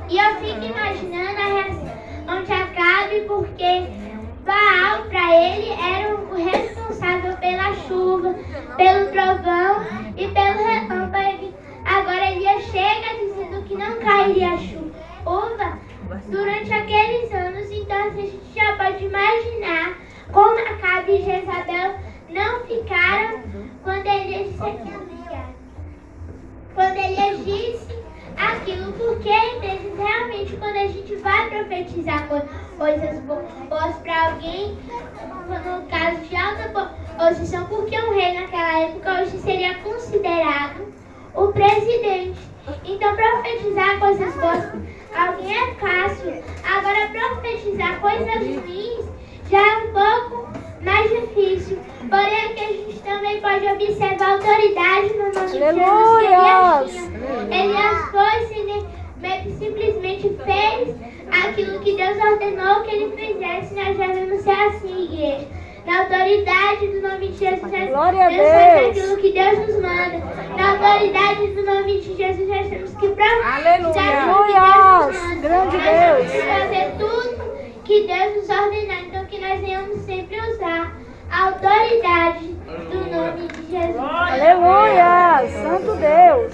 E eu fico imaginando a reação de Acabe, porque Baal, para ele, era o responsável pela chuva, pelo trovão e pelo relâmpago. Agora Elias chega dizendo que não cairia chuva durante aqueles anos. Então a gente já pode imaginar como Acabe e Jezabel não ficaram quando Elias disse aquilo, porque às vezes realmente quando a gente vai profetizar coisas boas para alguém, no caso de alta posição, porque um rei naquela época hoje seria considerado o presidente. Então profetizar coisas boas para alguém é fácil. Agora profetizar coisas ruins já é um pouco mais difícil. Porém aqui a gente também pode observar a autoridade no nome de Jesus que Elias tinha. Elias foi simplesmente fez aquilo que Deus ordenou que ele fizesse. Nós devemos ser assim, igreja. Na autoridade do nome de Jesus, nós fazemos aquilo que Deus nos manda. Na autoridade do nome de Jesus, nós temos que profetizar aquilo que Deus nos manda. Grande Nós Deus. temos que fazer tudo que Deus nos ordenar. Então que nós venhamos sempre usar a autoridade do nome de Jesus. Aleluia! Santo Deus!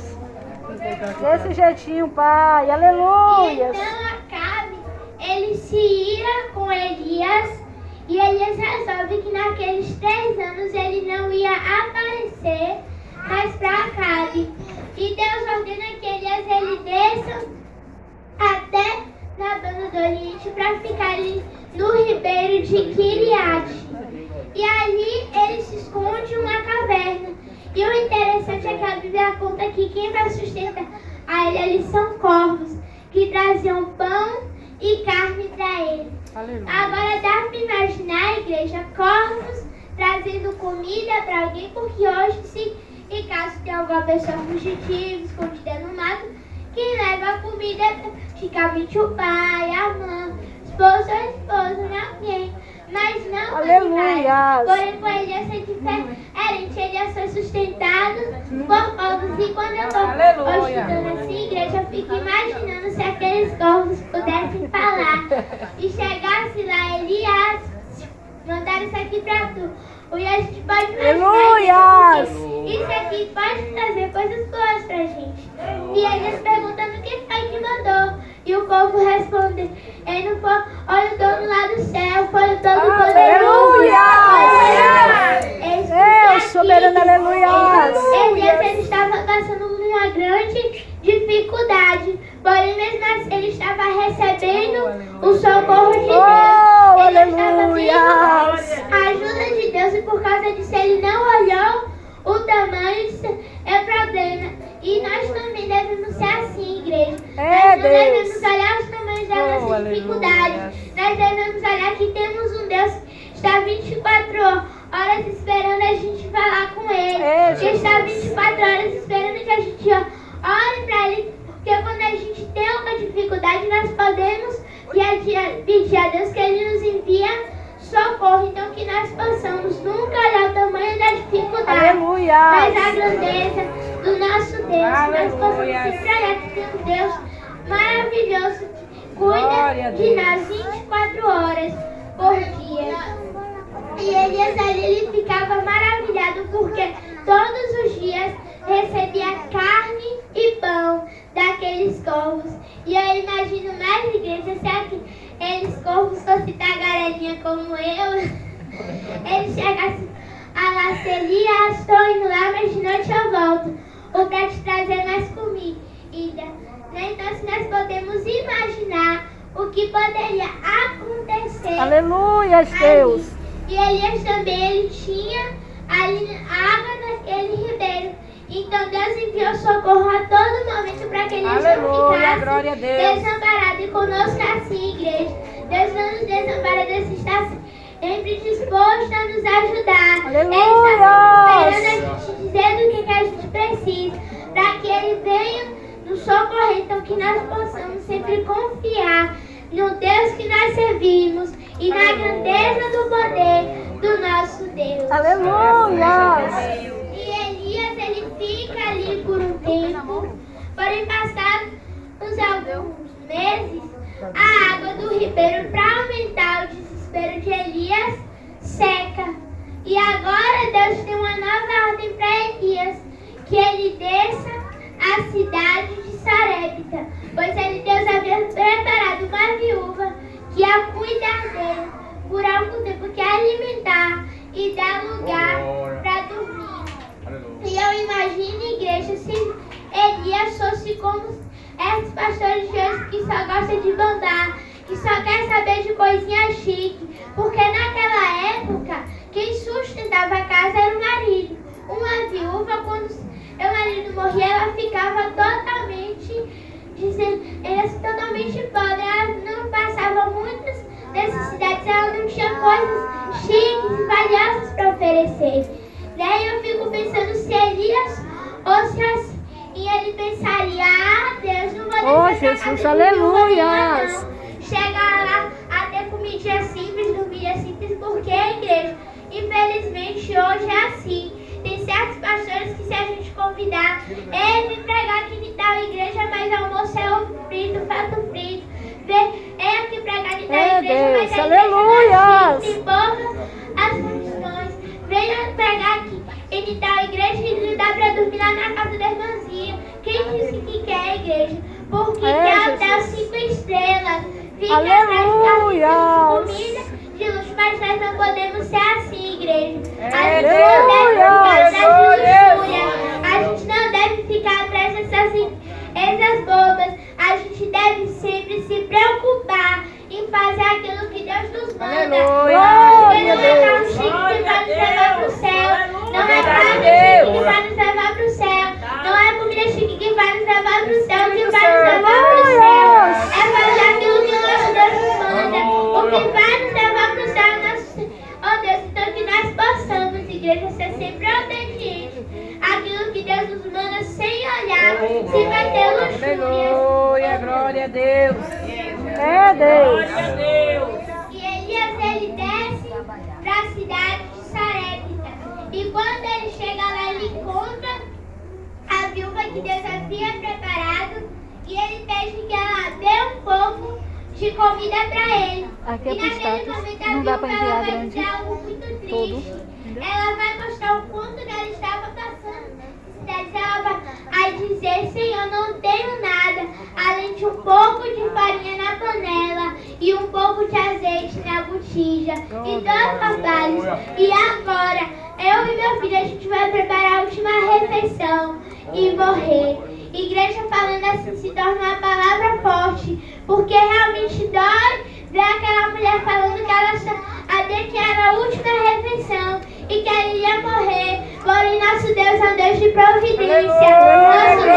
Desse jeitinho, Pai. Aleluia! Então Acabe, ele se ira com Elias. E Elias resolve que naqueles 3 anos ele não ia aparecer mais para Acabe. E Deus ordena que Elias ele desça até na banda do Oriente para ficar ali no ribeiro de Quiriate. E ali ele se esconde em uma caverna. E o interessante é que a Bíblia conta que quem vai sustentar a ele ali são corvos que traziam pão e carne para ele. Aleluia. Agora dá para imaginar, igreja, corvos trazendo comida para alguém, porque hoje, se em caso tem alguma pessoa fugitiva, escondida no mato, quem leva a comida é praticamente o pai, a mãe, esposa ou esposa, não alguém. Mas não Aleluia. porém com Elias é diferente. Elias foi sustentado por corvos. E quando eu estou estudando assim, igreja, eu fico imaginando se aqueles corvos pudessem falar e chegasse lá, Elias, mandaram isso aqui pra tu. E a gente pode imaginar isso aqui pode trazer coisas boas pra gente. E Elias perguntando quem foi que mandou. E o povo responde, ele não foi, olha o dono lá do céu, foi o dono poderoso. Deus soberano, aleluia. Elias ele estava passando por uma grande dificuldade, porém mesmo assim ele estava recebendo o socorro de Deus. Ele estava tendo a ajuda de Deus e por causa disso ele não olhou o tamanho é problema. E nós também devemos ser assim, igreja. Nós não devemos olhar os tamanhos das nossas dificuldades. Nós devemos olhar que temos um Deus que está 24 horas esperando a gente falar com Ele. Que está 24 horas esperando que a gente ore para Ele. Porque quando a gente tem uma dificuldade, nós podemos pedir a Deus que Ele nos envia socorro. Então que nós possamos nunca olhar o tamanho da dificuldade, mas a grandeza do nosso Deus. Que nós possamos sempre olhar que tem um Deus maravilhoso que cuida de nós 24 horas por dia. E Elias ali ele ficava maravilhado porque todos os dias recebia carne e pão daqueles corvos. E eu imagino mais igrejas, se aqueles corvos fossem tagarelinha como eu, eles chegassem a lá, Elias, estou indo lá, mas de noite eu volto, ou para te trazer mais comida. Então, se nós podemos imaginar o que poderia acontecer. Aleluia, Deus. E Elias também, ele tinha ali água naquele ribeiro. Então Deus enviou socorro a todo momento para que Elias não ficasse desamparado. E conosco é assim, igreja. Deus não nos desampara, Deus está sempre disposto a nos ajudar. Aleluia. Ele está esperando a gente dizer do que a gente precisa, para que Ele venha nos socorrer. Então que nós possamos sempre confiar no Deus que nós servimos e na grandeza do poder do nosso Deus. Aleluia. E Elias, ele fica ali por um tempo, porém passados alguns meses, a água do ribeiro, para aumentar o desespero de Elias, seca. E agora Deus tem uma nova ordem para Elias, que ele desça à cidade de Sarepta, pois Deus havia preparado uma viúva que ia cuidar dele por algum tempo, que ia alimentar e dar lugar para dormir. E eu imagino, igreja, se Elias fosse como esses pastores de hoje que só gostam de bandar, que só quer saber de coisinha chique, porque naquela época quem sustentava a casa era o marido. Uma viúva, quando o marido morria, ela ficava totalmente pobre, ela não passava muitas necessidades, ela não tinha coisas chiques e valiosas para oferecer. Daí eu fico pensando se Elias ou se assim, e ele pensaria, Deus, não vou deixar Jesus, aleluia. Chegar lá a ter comidinha simples, dormir simples, porque a igreja, infelizmente, hoje é assim. Tem certos pastores que se a gente convidar, vem pregar aqui em tal igreja, mas almoço é ovo frito, prato frito. Vem aqui pregar em tal igreja, mas a igreja tem poucas as funções. Venha pregar aqui em tal igreja e dá para dormir lá na casa da irmãzinha. Quem disse que quer a igreja? Porque quer hotel 5 estrelas. Fica atrás de comida de luxo, mas nós não podemos ser assim, igreja. A gente não deve ficar atrás dessas bobas. A gente deve sempre se preocupar em fazer aquilo que Deus nos manda. Porque não é carro chique que vai nos levar para o céu. Não é carro chique que vai nos levar para o céu. Não é comida chique que vai nos levar para o céu. O que vai nos levar para o céu é fazer aquilo que nosso Deus nos manda. O que vai nos levar para o céu é nosso... Oh Deus, então que nós possamos, igreja, ser sempre obedientes. Aquilo que Deus nos manda sem olhar se vai ter luxúria. Aleluia, glória a Deus. É Deus. E Elias, ele desce para a cidade de Sarepta. E quando ele chega lá, ele encontra a viúva que Deus havia preparado. E ele pede que ela dê um pouco de comida para ele. Aqui é e pro naquele status. momento a Não dá viúva para enviar ela vai grande dizer algo muito triste. todo. Ela vai mostrar o quanto que ela estava passando. Ela vai dizer, Senhor, não tenho nada, além de um pouco de farinha na panela e um pouco de azeite na botija e 2 orvalhos. E agora, eu e meu filho, a gente vai preparar a última refeição e morrer. Igreja falando assim se torna uma palavra forte, porque realmente dói ver aquela mulher falando que que era a última refeição e que ela iria morrer. Porém, nosso Deus é um Deus de providência. Nosso Deus não é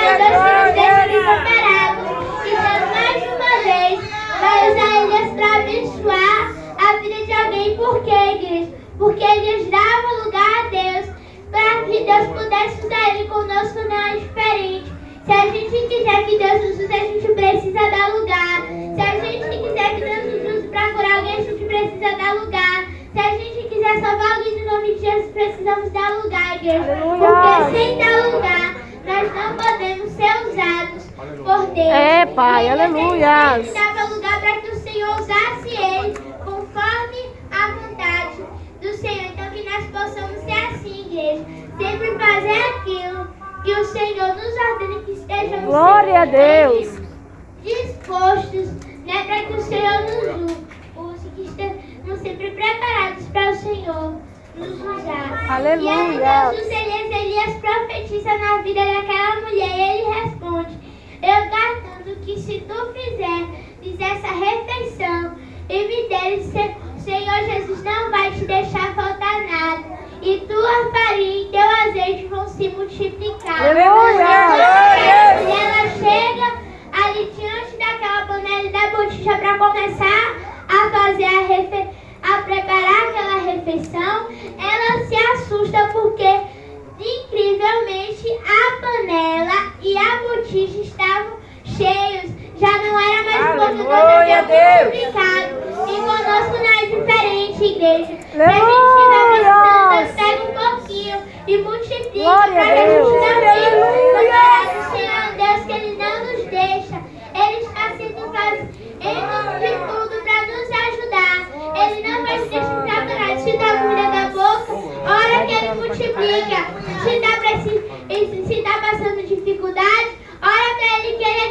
um Deus que nos deixa despreparados. Então, mais uma vez, vai usar Elias para abençoar a vida de alguém. Por quê, igreja? Porque Elias dava lugar a Deus, para que Deus pudesse usar ele conosco, não é diferente. Se a gente quiser que Deus nos use, a gente precisa dar lugar. Se a gente quiser que Deus nos use para curar alguém, a gente precisa dar lugar. Se a gente quiser salvar alguém no nome de Jesus, precisamos dar lugar, igreja. Porque sem dar lugar, nós não podemos ser usados por Deus. É, Pai, aleluia. Ele dava lugar para que o Senhor usasse ele conforme a vontade do Senhor. Então que nós possamos ser assim, igreja. Sempre fazer aquilo que o Senhor nos ordena, que estejamos Glória a Deus. dispostos, né, para que o Senhor nos use, que estejamos sempre preparados para o Senhor nos usar. Aleluia. E aí Deus usa Elias profetiza na vida daquela mulher e ele responde, eu garanto que se tu fizer essa refeição e me deres, Senhor Jesus não vai te deixar faltar nada. E tua farinha e teu azeite vão se multiplicar. Aleluia! E ela chega ali diante daquela panela e da botija para começar a fazer a preparar aquela refeição. Ela se assusta porque, incrivelmente, a panela e a botija estavam cheios. Já não era mais um pouco, multiplicado. E conosco não é diferente, igreja. Se a gente estiver precisando, pega um pouquinho e multiplica para que a gente não fique. Porque o Senhor é um Deus que Ele não nos deixa. Ele está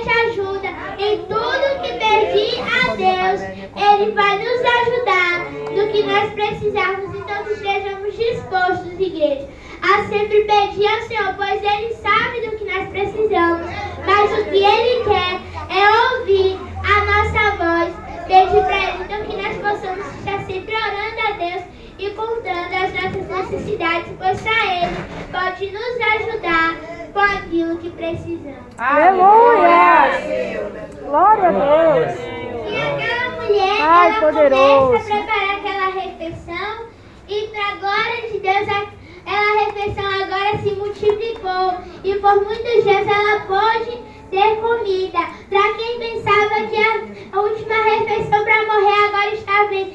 pede ajuda em tudo que pedir a Deus, Ele vai nos ajudar do que nós precisarmos. Então que estejamos dispostos, igreja, a sempre pedir ao Senhor, pois Ele sabe do que nós precisamos. Mas o que Ele quer é ouvir a nossa voz. Pedir para Ele, então que nós possamos estar sempre orando a Deus e contando as nossas necessidades, pois só Ele pode nos ajudar com aquilo que precisamos. Aleluia! Glória a Deus! E aquela mulher, Ai, ela poderoso. começa a preparar aquela refeição e para a glória de Deus, a refeição agora se multiplicou e por muitos dias ela pôde ter comida. Para quem pensava que a última refeição para morrer agora está vendo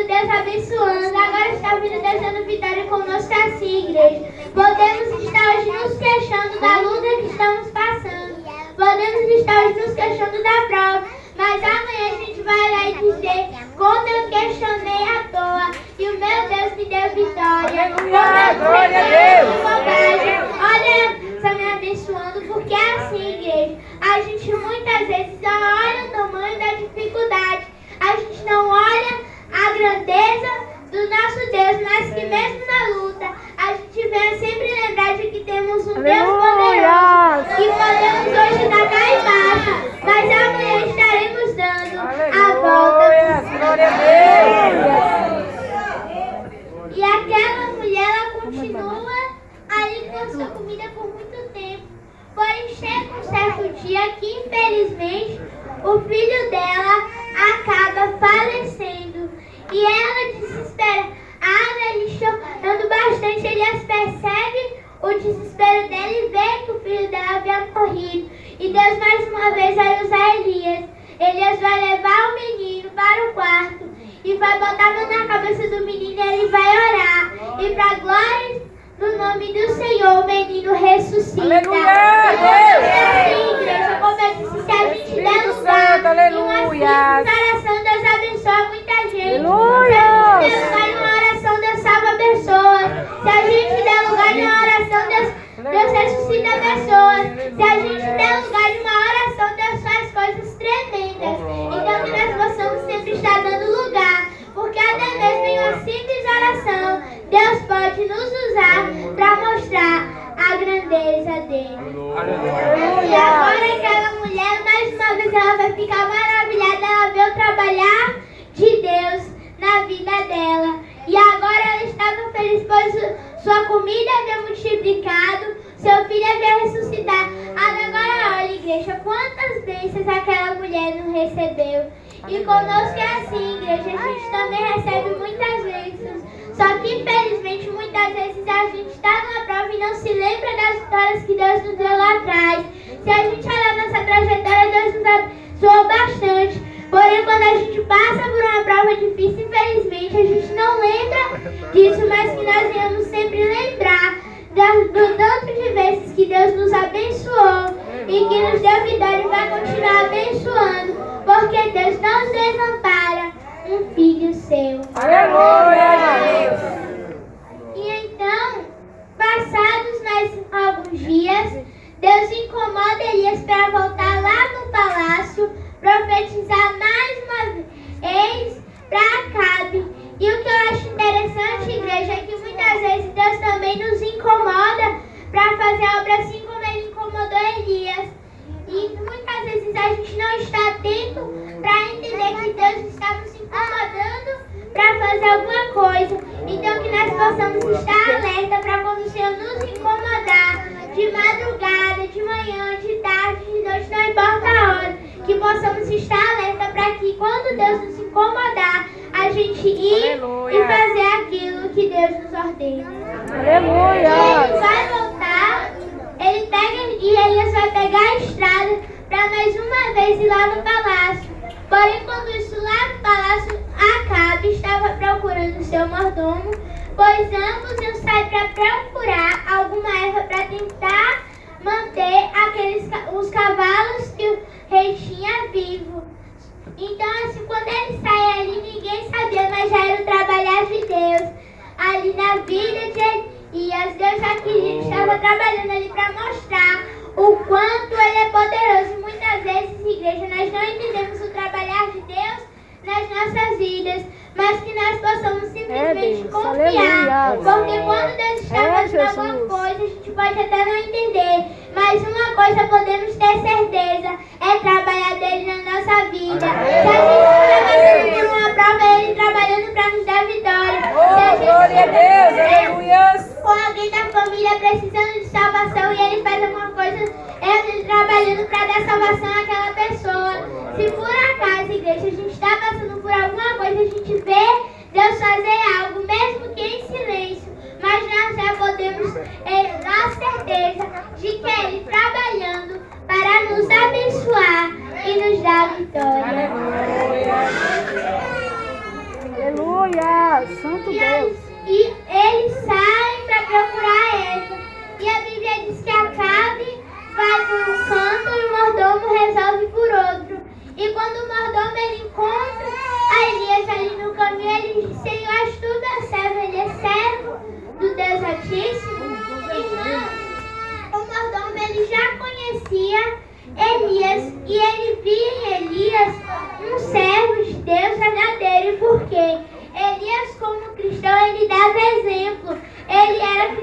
Deus abençoando, agora está vindo Deus dando vitória conosco assim, igreja. Podemos estar hoje nos queixando da luta que estamos passando. Podemos estar hoje nos queixando da prova. Mas amanhã a gente vai lá e dizer: quando eu questionei à toa e o meu Deus me deu vitória. Aleluia, glória a Deus. Olha, está me abençoando, porque é assim, igreja. A gente muitas vezes só olha o tamanho da dificuldade. A gente não olha a grandeza do nosso Deus, mas que mesmo na luta, a gente venha sempre lembrar de que temos um Deus poderoso, que podemos hoje dar cá embaixo, mas amanhã estaremos dando a volta. Glória a Deus! E aquela mulher, ela continua ali com a sua comida por muito tempo. Porém, chega um certo dia que, infelizmente, o filho dela acaba falecendo. E ela desesperada, ali chorando bastante, Elias percebe o desespero dela e vê que o filho dela havia morrido. E Deus mais uma vez vai usar Elias. Elias vai levar o menino para o quarto e vai botar a mão na cabeça do menino e ele vai orar. E para a glória do nome do Senhor, o menino ressuscita. Aleluia, Deus! Assim, igreja, como eu disse, se a gente der lugar Santo, aleluia. em uma simples oração, Deus abençoa muita gente. Aleluia. Se a gente der lugar em uma oração, Deus salva pessoas. Se a gente der lugar em uma oração, Deus ressuscita pessoas. Se a gente der lugar em uma oração, Deus faz coisas tremendas. Então que nós possamos sempre estar dando lugar, porque até mesmo em uma simples oração, Deus pode nos usar para mostrar a grandeza dele. E agora aquela mulher, mais uma vez, ela vai ficar maravilhada. Ela vê o trabalhar de Deus na vida dela. E agora ela estava feliz, pois sua comida havia multiplicado, seu filho havia ressuscitado. Agora olha, igreja, quantas bênçãos aquela mulher não recebeu. E conosco é assim, igreja, a gente também recebe muitas bênçãos. Só que infelizmente muitas vezes a gente está numa prova e não se lembra das vitórias que Deus nos deu lá atrás. Se a gente olhar nossa trajetória, Deus nos abençoou bastante. Porém, quando a gente passa por uma prova difícil, infelizmente a gente não lembra disso, mas que nós devemos sempre lembrar do tanto de vezes que Deus nos abençoou e que nos deu vitória e vai continuar abençoando, porque Deus não desampara um filho seu. Aleluia! E então, passados mais alguns dias, Deus incomoda Elias para voltar lá no palácio, profetizar mais uma vez para Acabe. E o que eu acho interessante, igreja, é que muitas vezes Deus também nos incomoda para fazer a obra assim como Ele incomodou Elias. E muitas vezes a gente não está atento para entender que Deus está nos incomodando para fazer alguma coisa. Então que nós possamos estar alerta para quando o Senhor nos incomodar, de madrugada, de manhã, de tarde, de noite, não importa a hora, que possamos estar alerta para que quando Deus nos incomodar, a gente ir e fazer aquilo que Deus nos ordena. Aleluia! E ele vai voltar, ele pega e Elias vai pegar a estrada para mais uma vez ir lá no palácio. Porém, quando isso lá no palácio, Acabe estava procurando seu mordomo, pois ambos iam sair para procurar alguma erva para tentar manter os cavalos que o rei tinha vivo. Então, assim, quando ele sai ali, ninguém sabia, mas já era o trabalhar de Deus ali na vida de Elias. Deus já estava trabalhando ali para mostrar o quanto ele é poderoso. Muitas vezes vidas, mas que nós possamos simplesmente Deus, confiar. aleluia. Porque quando Deus está fazendo alguma Jesus. coisa, a gente pode até não entender, mas uma coisa podemos ter certeza, é trabalhar dele na nossa vida. Se a gente estiver passando por uma prova, é ele trabalhando para nos dar vitória. Se a Oh, gente glória a Deus, aleluia. com alguém da família precisando de salvação e ele faz alguma coisa, é ele trabalhando para dar salvação àquela pessoa. Se por acaso, igreja, a gente está passando por alguma coisa, a gente vê Deus fazer algo, mesmo que em silêncio, mas nós já podemos ter a certeza de que é Ele trabalhando para nos abençoar e nos dar vitória. Aleluia, santo Deus. E eles saem para procurar Eva. E a Bíblia diz que Acabe vai por um canto e o mordomo resolve por outro. E quando o mordomo ele encontra a Elias ali no caminho, ele diz: Senhor, és tu meu servo, ele é servo do Deus Altíssimo. Irmãos, o mordomo ele já conhecia Elias e ele via em Elias um servo de Deus verdadeiro. E por quê? Elias, como cristão, ele dava exemplo. Ele era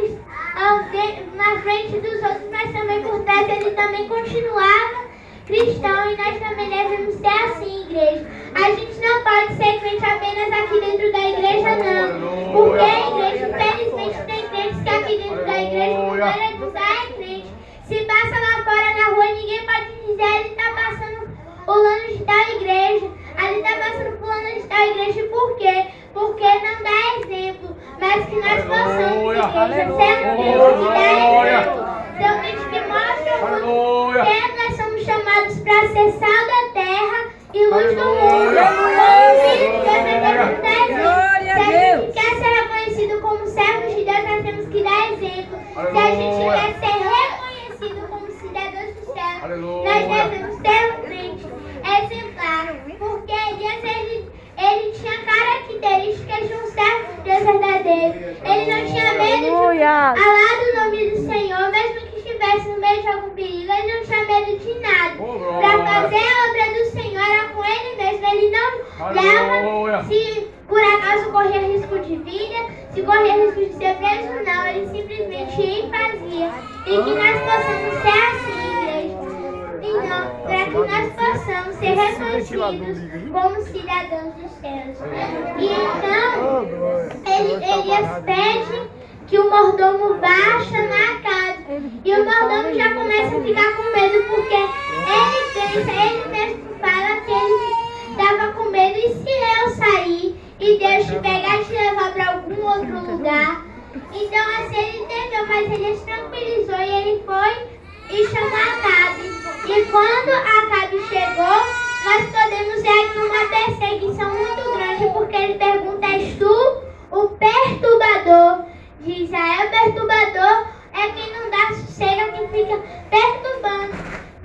na frente dos outros, mas também por trás ele também continuava cristão. E nós também devemos ser assim, igreja. A gente não pode ser crente apenas aqui dentro da igreja, não. Porque a igreja, infelizmente, tem crentes que aqui dentro da igreja a maioria dos é crente. Se passa lá fora na rua, ninguém pode dizer: ele está passando pulando de tal igreja, ali está passando pulando de tal igreja. Por quê? Porque não dá exemplo, mas que nós possamos, igreja, ser um Deus que dá exemplo. Ser um Deus que mostra o que nós somos chamados para ser sal da terra e luz do mundo. Como filhos de Deus, nós temos que dar exemplo. Se a gente quer ser reconhecido como servos de Deus, nós temos que dar exemplo. Se a gente quer ser reconhecido como cidadãos do céu, nós devemos ter um crente exemplar. Porque ele tinha características de um servo de Deus verdadeiro. Ele não tinha medo de falar do nome do Senhor, mesmo que estivesse no meio de algum perigo. Ele não tinha medo de nada. Para fazer a obra do Senhor era com ele mesmo. Ele não olhava se por acaso corria risco de vida, se corria risco de ser preso, não. Ele simplesmente ia e fazia. E que nós possamos ser assim, igreja. Então, para que nós possamos ser reconhecidos como cidadãos dos céus. E então, Elias pede que o mordomo vá chamar Acabe. E o mordomo já começa a ficar com medo, porque ele mesmo fala que ele estava com medo: e se eu sair e Deus te pegar e te levar para algum outro lugar? Então assim ele temeu, mas ele se tranquilizou e ele foi e chamou Acabe. E quando Acabe chegou, nós podemos ver aqui uma perseguição muito grande, porque ele pergunta: és tu o perturbador de Israel? Perturbador é quem não dá sossego, é quem fica perturbando,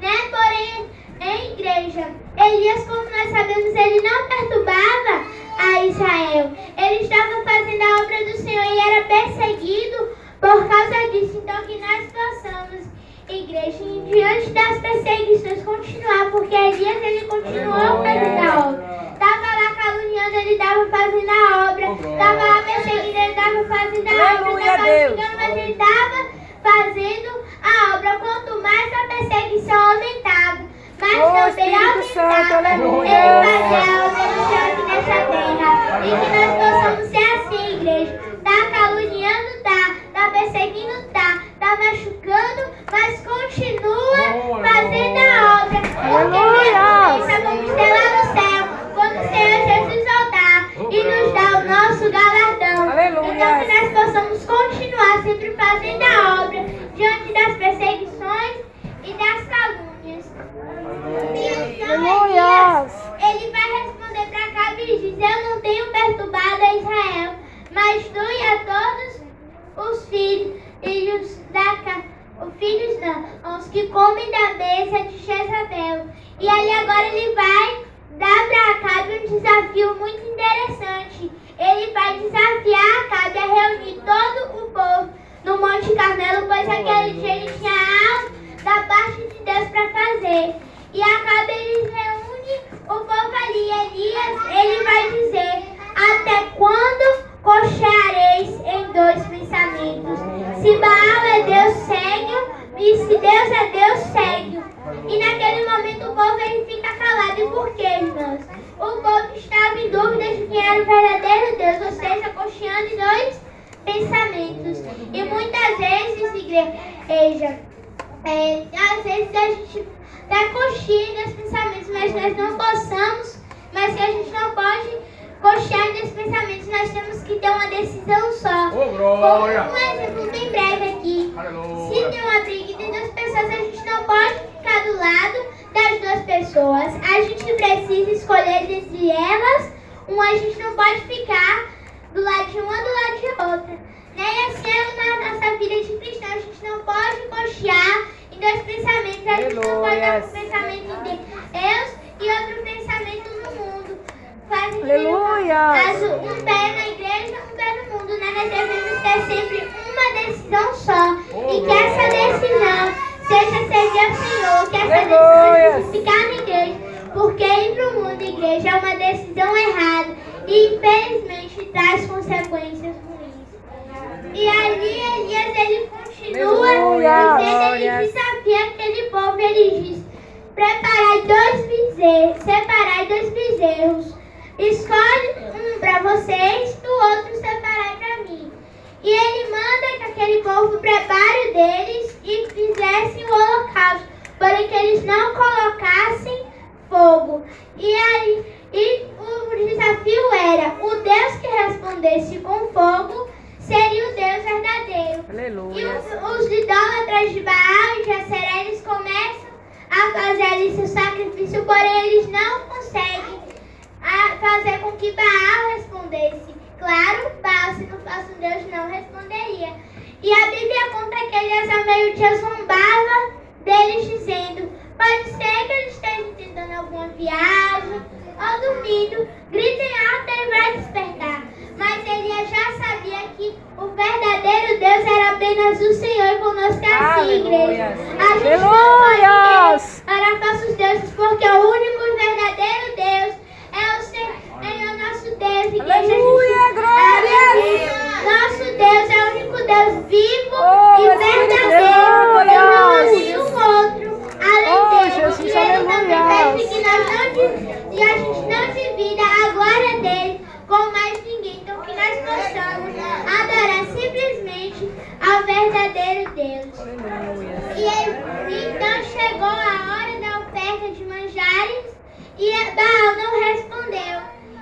né? Porém, em igreja, Elias, como nós sabemos, ele não perturbava a Israel. Ele estava fazendo a obra do Senhor e era perseguido por causa disso. Então que nós possamos, igreja, diante das perseguições, continuar, porque Elias ele continuou fazendo a obra. Estava lá caluniando, ele estava fazendo a obra. Estava lá perseguindo, ele estava fazendo a obra. Estava xingando, mas ele estava fazendo a obra. Quanto mais a perseguição aumentava, mas também aumentava ele fazia a obra do Senhor aqui nessa terra. E que nós possamos ser assim, igreja. Tá caluniando, tá perseguindo, tá machucando, mas continua fazendo a obra. Porque recompensa vamos ter lá no céu, quando o Senhor Jesus voltar e nos dar o nosso galardão. Então que nós possamos continuar sempre fazendo a obra diante das perseguições e das calúnias. Então ele vai responder para Acabe e diz: eu não tenho perturbado a Israel, mas tu e a todos os filhos os que comem da mesa de Jezabel. E ali agora ele vai dar para Acabe um desafio muito interessante. Ele vai desafiar Acabe a reunir todo o povo no Monte Carmelo, pois aquele dia ele tinha algo da parte de Deus para fazer. E Acabe ele reúne o povo ali. Elias, ele vai dizer: irmãs. O povo estava em dúvida de quem era o verdadeiro Deus, ou seja, cocheando em dois pensamentos. E muitas vezes, igreja, às vezes a gente dá coxinha nos pensamentos, mas nós não possamos, mas que a gente não pode coxear nos pensamentos, nós temos que ter uma decisão só. Um exemplo bem breve aqui. Se tem uma briga entre duas pessoas, a gente não pode ficar do lado das duas pessoas. A gente precisa escolher entre elas. A gente não pode ficar do lado de uma do lado de outra. E assim é na nossa vida de cristão. A gente não pode coxear em dois pensamentos. A gente não pode dar um pensamento de Deus e outro pensamento no mundo. Um pé na igreja, um pé no mundo, né? Nós devemos ter sempre uma decisão só. E que essa decisão seja servir ao Senhor. Que essa decisão seja ficar na igreja. Porque ir para o mundo, igreja, é uma decisão errada. E infelizmente traz consequências ruins. E ali Elias, ele continua dizendo, ele desafia aquele povo, ele diz: separai dois bezerros. Escolhe um para vocês, do outro separai para mim. E ele manda que aquele povo prepare o deles e fizesse o holocausto, porém que eles não colocassem fogo. E o desafio era: o Deus que respondesse com fogo seria o Deus verdadeiro. Aleluia. E os idólatras de Baal e de Aserá, eles começam a fazer ali seu sacrifício, porém eles não conseguem fazer com que Baal respondesse. Claro, Baal, se não fosse um Deus, não responderia. E a Bíblia conta que Elias ao meio-dia zombava deles, dizendo: pode ser que eles estejam tentando alguma viagem ou dormindo, gritem alto, ele vai despertar. Mas Elias já sabia que o verdadeiro Deus era apenas o Senhor conosco assim, igreja. A gente não pode orar nossos deuses, porque o único e verdadeiro Deus é o nosso Deus, igreja. Aleluia, glória! Nosso Deus é o único Deus vivo e verdadeiro. E não há nenhum outro além dele. Jesus, e ele também aleluia. pede que a gente não divida a glória dele com mais ninguém. Então que nós possamos adorar simplesmente ao verdadeiro Deus. E então chegou a hora da oferta de manjares e Baal não respondeu.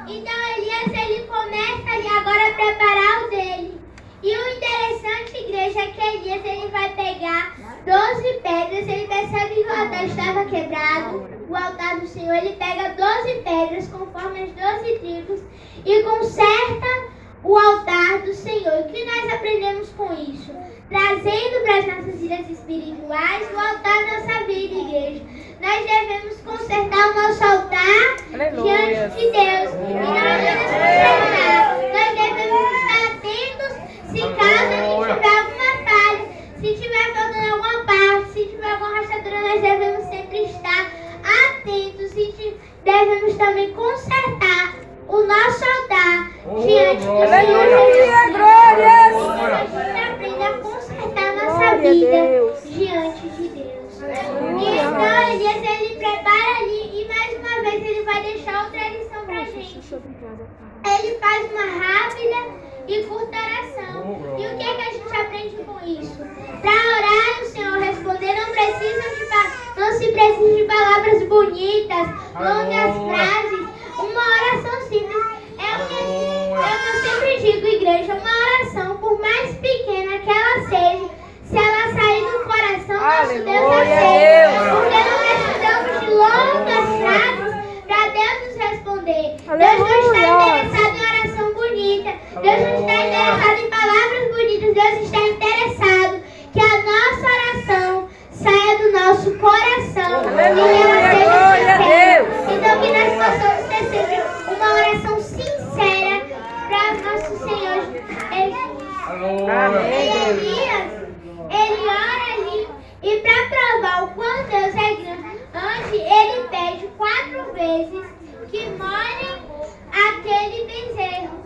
Então Elias, ele começa ali agora a preparar o dele. E o interessante, igreja, é que Elias, ele vai pegar 12 pedras. Ele percebe que o altar estava quebrado, o altar do Senhor. Ele pega 12 pedras conforme as 12 tribos e conserta o altar do Senhor. O que nós aprendemos com isso? Trazendo para as nossas vidas espirituais o altar da nossa vida, igreja. Nós devemos consertar o nosso altar diante de Deus. E não apenas consertar. Nós devemos estar atentos se caso a gente tiver alguma falha, se tiver faltando alguma parte, se tiver alguma rachadura, nós devemos sempre estar atentos e devemos também consertar o nosso altar diante de Deus. Aleluia, glórias! A gente aprende a consertar a nossa vida diante de Deus. E então Elias, ele prepara ali e mais uma vez ele vai deixar outra lição pra gente. Ele faz uma rápida e curta oração. E o que é que a gente aprende com isso? Para orar e o Senhor responder, não se precisa de palavras bonitas, longas frases. Uma oração simples. É o que eu sempre digo, igreja, uma oração, por mais pequena que ela seja, se ela sair do coração, nosso Deus aceita. Porque não precisamos de longas frases para Deus nos responder. Deus não está interessado em oração bonita. Deus não está interessado em palavras bonitas. Deus está interessado que a nossa oração saia do nosso coração. E ela seja sincera. Então que nós possamos ter sempre uma oração sincera para nosso Senhor Jesus. E Elias, ele ora ali e para provar o quanto Deus é grande, ele pede 4 vezes que molhem aquele bezerro,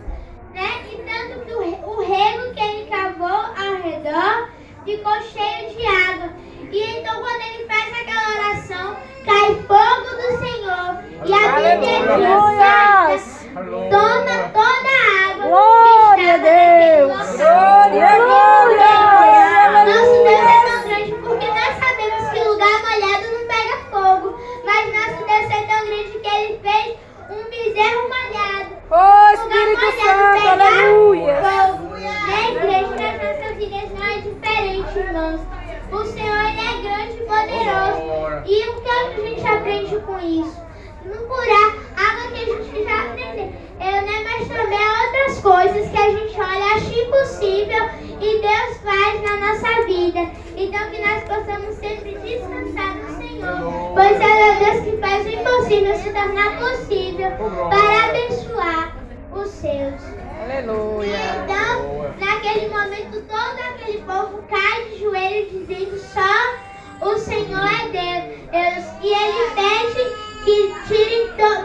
né? E tanto que o rego que ele cavou ao redor ficou cheio de água. E então quando ele faz aquela oração, cai fogo do Senhor. E a Bíblia procurar algo que a gente já aprendeu, né? Mas também outras coisas que a gente olha, acha impossível e Deus faz na nossa vida. Então que nós possamos sempre descansar no Senhor, pois é Deus que faz o impossível se tornar possível para abençoar os seus. Aleluia. Então, naquele momento, todo aquele povo cai de joelhos dizendo só o Senhor é Deus. E ele pede que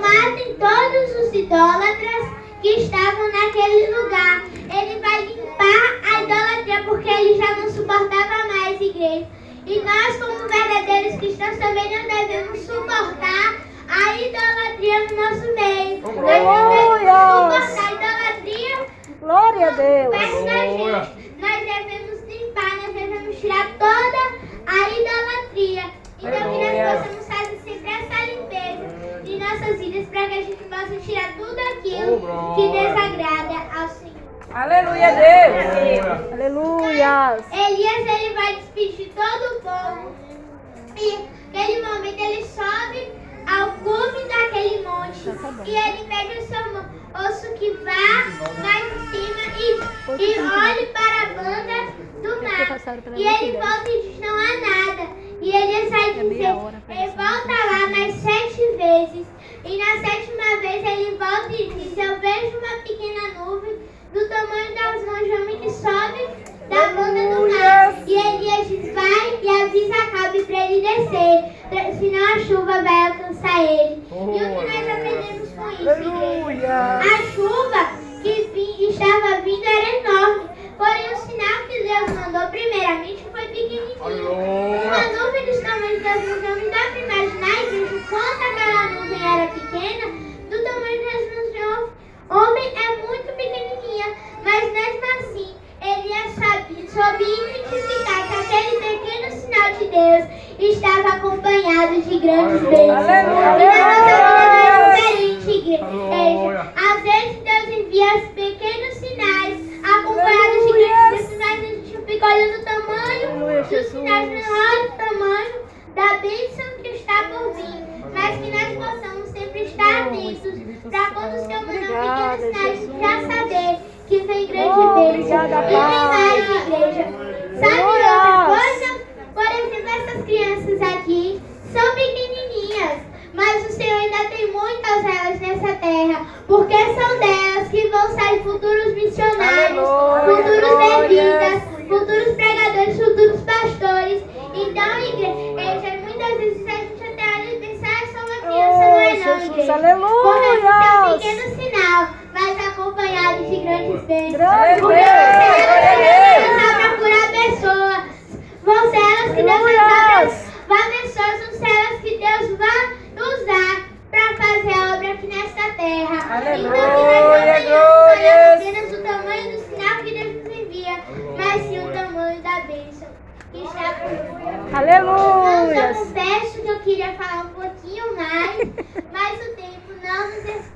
matem todos os idólatras que estavam naquele lugar. Ele vai limpar a idolatria porque ele já não suportava mais, igreja. E nós, como verdadeiros cristãos, também não devemos suportar a idolatria no nosso meio. Nós devemos suportar a idolatria. Glória a Deus. Perto da gente. Nós devemos limpar, nós devemos tirar toda a idolatria. Então que nós possamos fazer sempre essa limpeza de nossas vidas para que a gente possa tirar tudo aquilo que desagrada ao Senhor. Aleluia, Deus. Aleluia. Elias, ele vai despedir todo o povo. E naquele momento ele sobe ao cume daquele monte. E ele pede ao seu moço que vá mais em cima e olhe para a banda do mar. E ele volta e diz, não há nada. E ele sai dizer, ele volta lá mais 7 vezes. E na 7ª vez ele volta e diz, eu vejo uma pequena nuvem do tamanho das mãos de homem que sobe da banda do mar. E Elias diz, vai e avisa Acabe para ele descer, senão a chuva vai alcançar ele. E o que nós aprendemos com isso, igreja? A chuva que estava vindo era enorme, porém o sinal que Deus mandou primeiramente foi pequenininho. Uma nuvem dos tamanhos das mãos de homem, dá para imaginar, igreja, quanto aquela nuvem era pequena, do tamanho das mãos de homem é muito pequenininha, mas mesmo assim, Elias soube identificar que aquele pequeno sinal de Deus estava acompanhado de grandes bênçãos. E na nossa vida não é diferente, igreja. Às vezes Deus envia pequenos sinais acompanhados de grandes bênçãos, mas a gente fica olhando o tamanho dos sinais, não olha o tamanho da bênção que está por vir. Mas que nós possamos sempre estar atentos para quando o Senhor mandar pequenos sinais, a gente já saber que vem grande bênção. E tem mais, igreja. Sabe outra coisa? Por exemplo, essas crianças aqui são pequenininhas, mas o Senhor ainda tem muitas delas nessa terra, porque são delas que vão sair futuros missionários, futuros levitas, futuros pregadores, futuros pastores. Então, igreja, muitas vezes a gente até olha e pensa, é só uma criança, não é não, igreja. Porque isso é um pequeno sinal, mas acompanhado de grandes bênçãos. Porque Deus vai procurar pessoas. Vão ser elas que Deus vai abençoar, vão ser elas que Deus vai usar para fazer a obra aqui nesta terra. Então que nós não tenhamos apenas o tamanho do sinal que Deus nos envia, mas sim o tamanho da bênção que está por vir. Aleluia. Eu confesso que eu queria falar um pouquinho mais, mas o tempo não nos espera.